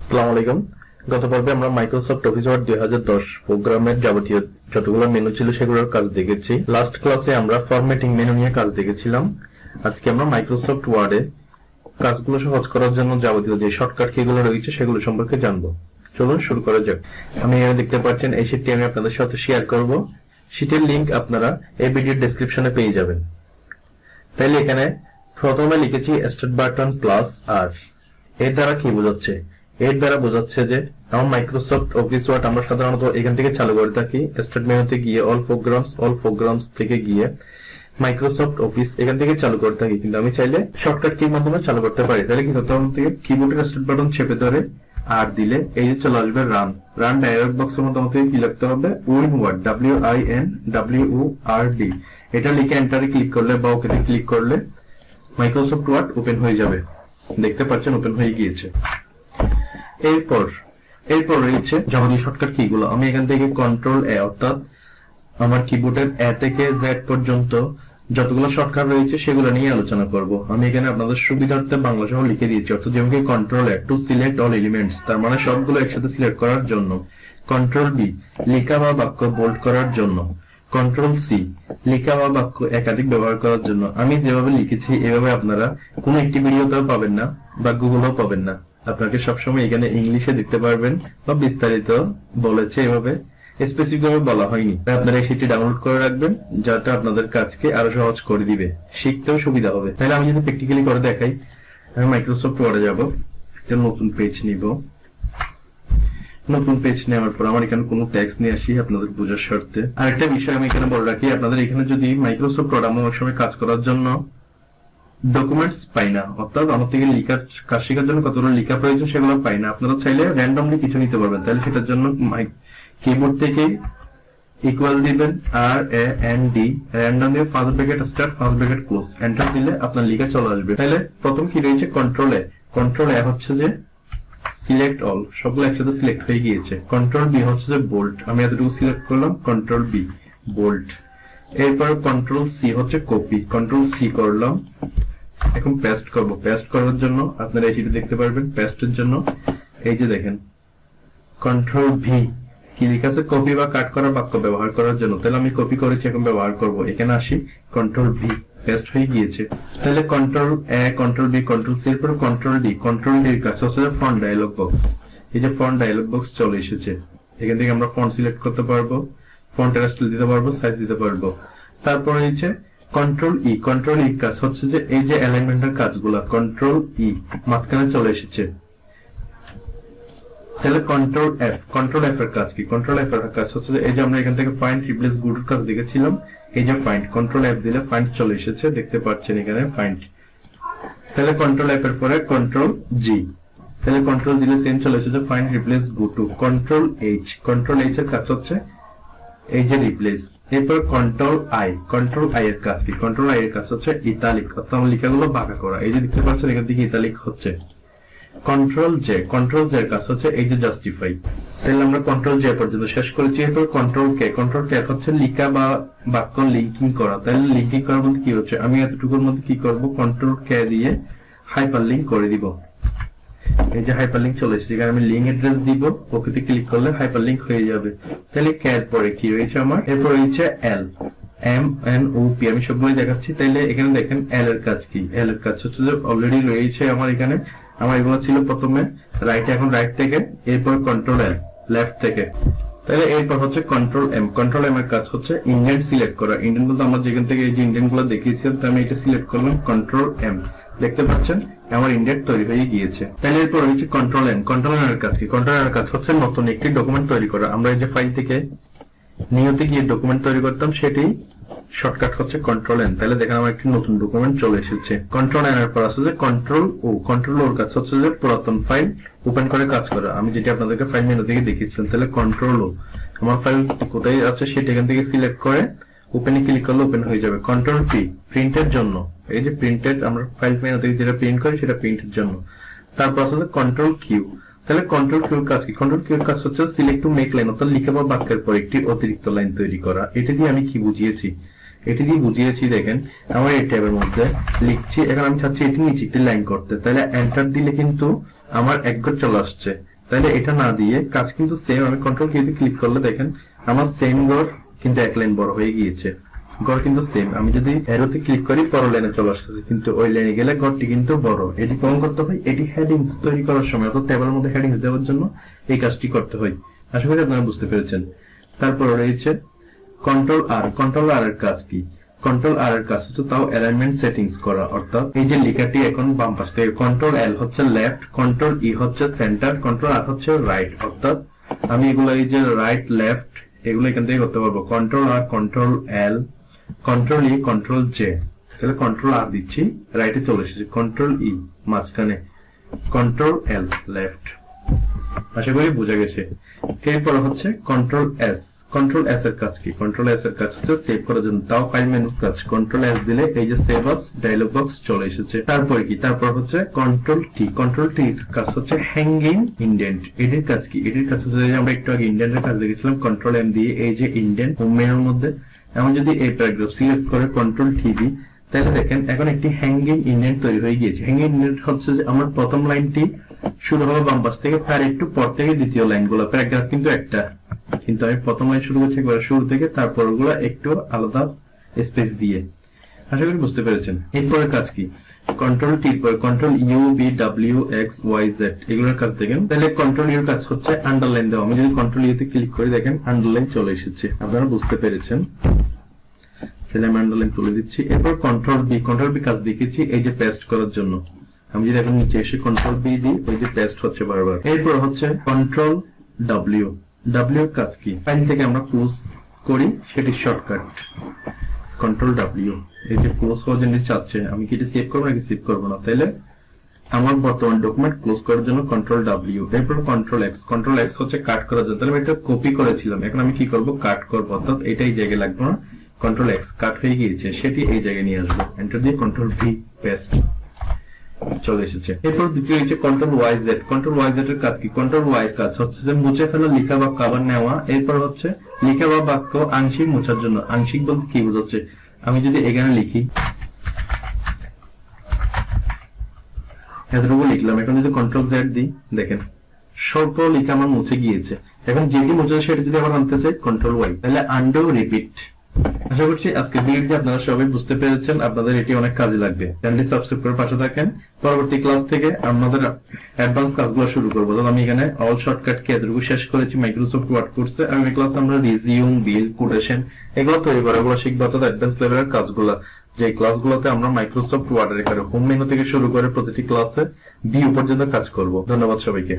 আসসালামু আলাইকুম। গত পর্বে আমরা মাইক্রোসফট অফিস ওয়ার্ড 2010 প্রোগ্রামের যাবতীয় যতগুলো মেনু ছিল সেগুলোর কাজ দেখেছি। লাস্ট ক্লাসে আমরা ফরম্যাটিং মেনু নিয়ে কাজ দেখেছিলাম। আজকে আমরা মাইক্রোসফট ওয়ার্ডে কাজগুলো সহজ করার জন্য যাবতীয় যে শর্টকাট কিগুলো রয়েছে সেগুলো সম্পর্কে জানবো। চলুন শুরু করা যাক। আমি এখানে দেখতে পাচ্ছেন এই শীটটি আমি আপনাদের সাথে শেয়ার করব। শীটের লিংক আপনারা এই ভিডিওর ডেসক্রিপশনে পেয়ে যাবেন। তাইলে এখানে প্রথমে লিখেছি স্টার্ট বাটন প্লাস আর। এর দ্বারা কি বোঝাচ্ছে? এর দ্বারা বোঝাচ্ছে যে আমার মাইক্রোসফট অফিস ওয়ার্ড আমরা সাধারণত এখান থেকে চালু করে থাকি। স্টার্ট মেনুতে গিয়ে অল প্রোগ্রামস থেকে গিয়ে মাইক্রোসফট অফিস এখান থেকে চালু করে থাকি, কিন্তু আমি চাইলে শর্টকাট কির মাধ্যমে চালু করতে পারি। তাহলে কি করতে হবে? থেকে কিবোর্ডের স্টার্ট বাটন চেপে ধরে আর দিলে এই যে চলে আসবে রান ডায়ালগ বক্সের মধ্যে আমাদের কি লিখতে হবে? Win word WINWORD। এটা লিখে এন্টারে ক্লিক করলে বা ওকে ক্লিক করলে মাইক্রোসফট ওয়ার্ড ওপেন হয়ে যাবে। দেখতে পাচ্ছেন ওপেন হয়ে গিয়েছে। এরপর রয়েছে যাবতীয় শর্টকাট কিগুলো। আমি এখান থেকে কন্ট্রোল এ অর্থাৎ আমার কিবোর্ডের এ থেকে জেড পর্যন্ত যতগুলো শর্টকাট রয়েছে সেগুলো নিয়ে আলোচনা করব। আমি এখানে আপনাদের সুবিধার্থে বাংলা সহ লিখে দিয়েছি। অর্থাৎ যেমন কি control A to select all elements, তার মানে সবগুলো একসাথে সিলেক্ট করার জন্য। কন্ট্রোল বি লেখা বা বাক্য বোল্ড করার জন্য। কন্ট্রোল সি লেখা বা বাক্য একাধিক ব্যবহার করার জন্য। আমি যেভাবে লিখেছি এভাবে আপনারা কোনো একটি ভিডিওতেও পাবেন না বা গুগলেও পাবেন না। আপনাকে সবসময় এখানে ইংলিশে দেখতে পারবেন বা বিস্তারিত বলেছে, এভাবে স্পেসিফিক ভাবে বলা হয়নি। তাই আপনারা সেটি ডাউনলোড করে রাখবেন, যাতে আপনাদের কাজকে আরো সহজ করে দিবে, শিখতেও সুবিধা হবে। তাহলে আমি যদি প্র্যাকটিক্যালি করে দেখাই, আমি মাইক্রোসফট ওয়ার্ডে যাব, একটা নতুন পেজ নিব। নতুন পেজ নেওয়ার পর আমার এখানে কোনো ট্যাক্স নিয়ে আসি আপনাদের বোঝার স্বার্থে। আরেকটা বিষয় আমি এখানে বলে রাখি, আপনাদের এখানে যদি মাইক্রোসফট ওয়ার্ড আমরা অনেক সময় কাজ করার জন্য ডকুমেন্টস পাই না, অর্থাৎ আমার থেকে কাজ শেখার জন্য কতগুলো লেখা প্রয়োজন সেগুলো পাই না। আপনারা চাইলে র্যান্ডমলি কিছু নিতে পারবেন। তাহলে সেটার জন্য কিবোর্ড থেকে ইকুয়াল দিবেন RAND, র্যান্ডম দিয়ে first bracket start first bracket close, enter দিলে আপনার লেখা চলে আসবে। তাহলে প্রথম কি রয়েছে? কন্ট্রোল এ হচ্ছে যে সিলেক্ট অল, সবগুলো একসাথে সিলেক্ট হয়ে গিয়েছে। কন্ট্রোল বি হচ্ছে যে বোল্ড, আমি এতটুকু সিলেক্ট করলাম, কন্ট্রোল বি বোল্ড। এরপর কন্ট্রোল সি হচ্ছে কপি, কন্ট্রোল সি করলাম। এখন পেস্ট করব। পেস্ট করার জন্য আপনারা এটি দেখতে পারবেন। পেস্টের জন্য এই যে দেখেন কন্ট্রোল ভি কি লেখা আছে? কপি বা কাট করা বাক্য ব্যবহার করার জন্য। তাহলে আমি কপি করেছি, এখন ব্যবহার করব। এখানে আসি, কন্ট্রোল ভি, পেস্ট হয়ে গিয়েছে। তাহলে কন্ট্রোল এ, কন্ট্রোল বি, কন্ট্রোল সি, এরপর কন্ট্রোল ডি। কন্ট্রোল ডি এর কাজ হচ্ছে ফন্ট ডায়ালগ বক্স। এই যে ফন্ট ডায়ালগ বক্স চলে এসেছে। এখান থেকে আমরা ফন্ট সিলেক্ট করতে পারবো, ফন্টের স্টাইল দিতে পারবো, সাইজ দিতে পারবো। তারপর হচ্ছে কন্ট্রোল ই। কন্ট্রোল ই কাজ হচ্ছে যে এই যে অ্যালাইনমেন্টের কাজগুলা, কন্ট্রোল ই মাঝখানে চলে এসেছে। তাহলে কন্ট্রোল এফ এর কাজ কি? কন্ট্রোল এফ এর কাজ হচ্ছে যে এই যে আমরা এখান থেকে ফাইন্ড রিপ্লেস গুড এর কাজ দেখেছিলাম, এই যে ফাইন্ড, কন্ট্রোল এফ দিলে ফাইন্ড চলে এসেছে, দেখতে পাচ্ছেন এখানে ফাইন্ড। তাহলে কন্ট্রোল এফ এর পরে কন্ট্রোল জি, তাহলে কন্ট্রোল দিলে সেম চলে এসেছে find replace go to. Control H এর কাজ হচ্ছে এই যে রিপ্লেস। এরপর কন্ট্রোল আই এর কাজ কি? কন্ট্রোল আই এর কাজ হচ্ছে ইতালিক, অর্থাৎ লেখাগুলো বাঁকা করা। এই যে দেখতে পাচ্ছেন এখান থেকে ইতালিক হচ্ছে। কন্ট্রোল জে এর কাজ হচ্ছে এই যে জাস্টিফাই। তাহলে আমরা কন্ট্রোল জে পর্যন্ত শেষ করেছি। এরপর কন্ট্রোল কে হচ্ছে লেখা বা বাক্য লিঙ্কিং করা। তাহলে লিঙ্কিং করার মধ্যে কি হচ্ছে? আমি এতটুকুর মধ্যে কি করব? কন্ট্রোল কে দিয়ে হাইপার লিঙ্ক করে দিব। এই যে হাইপার লিঙ্ক চলে এসেছে, এখানে আমি লিঙ্ক অ্যাড্রেস দিব, ওকেতে ক্লিক করলে হাইপার লিঙ্ক হয়ে যাবে। তাহলে ক্যার পরে কি রয়েছে আমার? এরপর রয়েছে MNOP, আমি সবগুলো দেখাচ্ছি। তাইলে এখানে দেখেন এল এর কাজ কি? এল এর কাজ হচ্ছে যে অলরেডি রয়েছে আমার এখানে। আমার এগুলো ছিল প্রথমে রাইটে, এখন রাইট থেকে, এরপর কন্ট্রোল এল লেফট থেকে। তাহলে এরপর হচ্ছে কন্ট্রোল এম এর কাজ হচ্ছে ইন্ডেন্ট সিলেক্ট করা। ইন্ডেন্ট বলতে আমরা যেখান থেকে এই যে ইন্ডেন্ট গুলো দেখিয়েছিলাম, আমি এটা সিলেক্ট করলাম, কন্ট্রোল এম, দেখতে পাচ্ছেন আমার ইন্ডেন্ট তৈরি হয়ে গিয়েছে। তাহলে এরপর হচ্ছে কন্ট্রোল এন এর কাজ কি? কন্ট্রোল এর কাজ হচ্ছে নতুন একটি ডকুমেন্ট তৈরি করা। আমরা এই যে ফাইল থেকে নিয়তে গিয়ে ডকুমেন্ট তৈরি করতাম, সেটি শর্টকাট হচ্ছে কন্ট্রোল এন। তাহলে দেখেন আমার একটি নতুন ডকুমেন্ট চলে এসেছে। কন্ট্রোল এন এর পর আছে যে কন্ট্রোল ওর কাজ হচ্ছে যে পুরাতন ফাইল ওপেন করে কাজ করা। আমি যেটা আপনাদেরকে ফাইল মেনু থেকে দেখিয়েছিলাম। তাহলে কন্ট্রোল ও, আমার ফাইল কোথায় আছে সেটা এখান থেকে সিলেক্ট করে ওপেনে ক্লিক করলে ওপেন হয়ে যাবে। কন্ট্রোল পি প্রিন্টের জন্য, এই যে প্রিন্টেড আমরা ফাইল মেনু থেকে যেটা প্রিন্ট করি সেটা প্রিন্টের জন্য। তারপর আছে কন্ট্রোল কিউ। তাহলে কন্ট্রোল কিউর কাজ কি? কন্ট্রোল কিউর কাজ হচ্ছে সিলেক্ট টু মেক লাইন, অর্থাৎ লিখা বা বাক্যের পর একটি অতিরিক্ত লাইন তৈরি করা। এটা দিয়ে আমি কি বুঝিয়েছি? দেখেন আমার এই ট্যাবের মধ্যে লিখছি, এখন আমি চাচ্ছি এটি নিচে একটি লাইন করতে। তাহলে এন্টার দিলে কিন্তু আমার এক ঘর চলে আসছে। তাহলে এটা না দিয়ে কাজ কিন্তু সেম, আমি কন্ট্রোল কিতে ক্লিক করলে দেখেন আমার সেম ঘর কিন্তু এক লাইন বড় হয়ে গিয়েছে, ঘর কিন্তু সেম। আমি যদি অ্যারোতে ক্লিক করি পর লাইনে চলে আসতেছে, কিন্তু ওই লাইনে গেলে ঘরটি কিন্তু বড়। এটি কেমন করতে হয়, এটি হেডিংস তৈরি করার সময় অর্থাৎ টেবিলের মধ্যে হেডিংস দেওয়ার জন্য এই কাজটি করতে হয়। আশা করি আপনারা বুঝতে পেরেছেন। তারপর রয়েছে কন্ট্রোল আর। কন্ট্রোল আর এর কাজ কি? কন্ট্রোল আর এর কাজ হচ্ছে তাও অ্যালাইনমেন্ট সেটিংস করা, অর্থাৎ এই যে লেখাটি এখন বাম পাশ থেকে, কন্ট্রোল এল হচ্ছে লেফট, কন্ট্রোল ই হচ্ছে সেন্টার, কন্ট্রোল আর হচ্ছে রাইট। অর্থাৎ আমি এগুলো এই যে রাইট লেফট এগুলো এখান থেকে করতে পারবো, control R, control L, control E, control J. তাহলে কন্ট্রোল আর দিচ্ছি, রাইটে চলে এসেছে, কন্ট্রোল ই মাঝখানে, কন্ট্রোল এল লেফট। আশা করি বোঝা গেছে। এরপর হচ্ছে কন্ট্রোল এস। কন্ট্রোল এস এর কাজ কি? কন্ট্রোল এস এর কাজ হচ্ছে সেভ করার জন্য, তাও ফাইল মেনুর কাজ। কন্ট্রোল এস দিলে এই যে সেভ আস ডায়লগ বক্স চলে এসেছে। তারপর কি? তারপর হচ্ছে কন্ট্রোল টি। কন্ট্রোল টির কাজ হচ্ছে হ্যাঙ্গিং ইন্ডেন্ট। এটির কাজ কি? এটির কাজ হচ্ছে যে আমরা একটু আগে ইন্ডেন্টের কাজ দেখেছিলাম, কন্ট্রোল এম দিয়ে এই যে ইন্ডেন্ট হোম মেনুর মধ্যে, এমন যদি এই প্যারাগ্রাফ সিলেক্ট করে কন্ট্রোল টি দিই তাহলে দেখেন এখন একটি হ্যাঙ্গিং ইন্ডেন্ট তৈরি হয়ে গিয়েছে। হ্যাঙ্গিং ইন্ডেন্ট হচ্ছে যে আমার প্রথম লাইনটি শুরু হবে বাম পাশ থেকে, তার একটু পর থেকে দ্বিতীয় লাইনগুলো, প্যারাগ্রাফ কিন্তু একটা, কিন্তু আমি প্রথম লাইন শুরু করছি একবার শুরু থেকে, তারপর ওগুলো একটু আলাদা স্পেস দিয়ে। আশা করি বুঝতে পেরেছেন। এরপরের কাজ কি? কন্ট্রোল টির পরে control U B W X Y Z এগুলোর কাজ দেখেন। তাহলে কন্ট্রোল ইউর কাজ হচ্ছে আন্ডারলাইন দেওয়া। আমি যদি কন্ট্রোল ইউতে ক্লিক করি দেখেন আন্ডারলাইন চলে এসেছে, আপনারা বুঝতে পেরেছেন। তাহলে আমি আন্ডারলাইন তুলে দিচ্ছি। এরপর কন্ট্রোল বি। কন্ট্রোল বি কাজ দেখেছি এই যে পেস্ট করার জন্য। আমি যদি এখন নিচে এসে কন্ট্রোল বি দিই ওই যে পেস্ট হচ্ছে বারবার। এরপর হচ্ছে কন্ট্রোল ডাব্লিউ। ডাব্লিউ এর কাজ কি? ফাইল থেকে আমরা ক্লোজ করি, সেটি শর্টকাট কন্ট্রোল ডাব্লিউ। এই যে ক্লোজ করার জন্য চাচ্ছে, আমি কি এটা সেভ করবো নাকি সেভ করবো না, তাইলে আমার বর্তমান ডকুমেন্ট ক্লোজ করার জন্য কন্ট্রোল ডাব্লিউ। এরপর কন্ট্রোল এক্স। কন্ট্রোল এক্স হচ্ছে কাট করার জন্য। তাহলে আমি এটা কপি করেছিলাম, এখন আমি কি করবো, কাট করবো, অর্থাৎ এটাই জায়গায় লাগবে না। কন্ট্রোল এক্স কাট হয়ে গিয়েছে, সেটি এই জায়গায় নিয়ে আসবো, এন্টার দিয়ে কন্ট্রোল ভি পেস্ট চলে এসেছে। এরপর দ্বিতীয় হচ্ছে control Y Z. Control Y Z এর কাজ কি? কন্ট্রোল ওয়াই এর কাজ হচ্ছে যে মুছে ফেলা লেখা বা কভার নেওয়া। এরপর হচ্ছে লেখা বা বাক্য আংশিক মোছার জন্য। আংশিক বলতে কি বোঝাচ্ছে? আমি যদি এখানে লিখি এতটুকু লিখলাম, এখন যদি কন্ট্রোল জেড দিই দেখেন স্বল্প লেখা আমার মুছে গিয়েছে। এখন যেটি মুছে সেটা যদি আবার আনতে চাই কন্ট্রোল ওয়াই, তাহলে আন্ডু রিপিট। আশা করছি আজকে ভিডিওটি আপনারা সবাই বুঝতে পেরেছেন, আপনাদের এটি অনেক কাজে লাগবে। চ্যানেলটি সাবস্ক্রাইব করে পাশে থাকেন। পরবর্তী ক্লাস থেকে আমাদের অ্যাডভান্স কাজগুলো শুরু করবো। আমি এখানে অল শর্টকাট কি এতটুকু শেষ করেছি মাইক্রোসফট ওয়ার্ড কোর্সে। আমি ক্লাস আমরা রিজিউম, বিল, কোটেশন এগুলো তৈরি করা, এগুলো শিখবো, অর্থাৎ অ্যাডভান্স লেভেলের কাজগুলো, যে ক্লাসগুলোতে আমরা মাইক্রোসফট ওয়ার্ডের এখানে হোম মেনু থেকে শুরু করে প্রতিটি ক্লাসে ভিউ পর্যন্ত কাজ করব। ধন্যবাদ সবাইকে।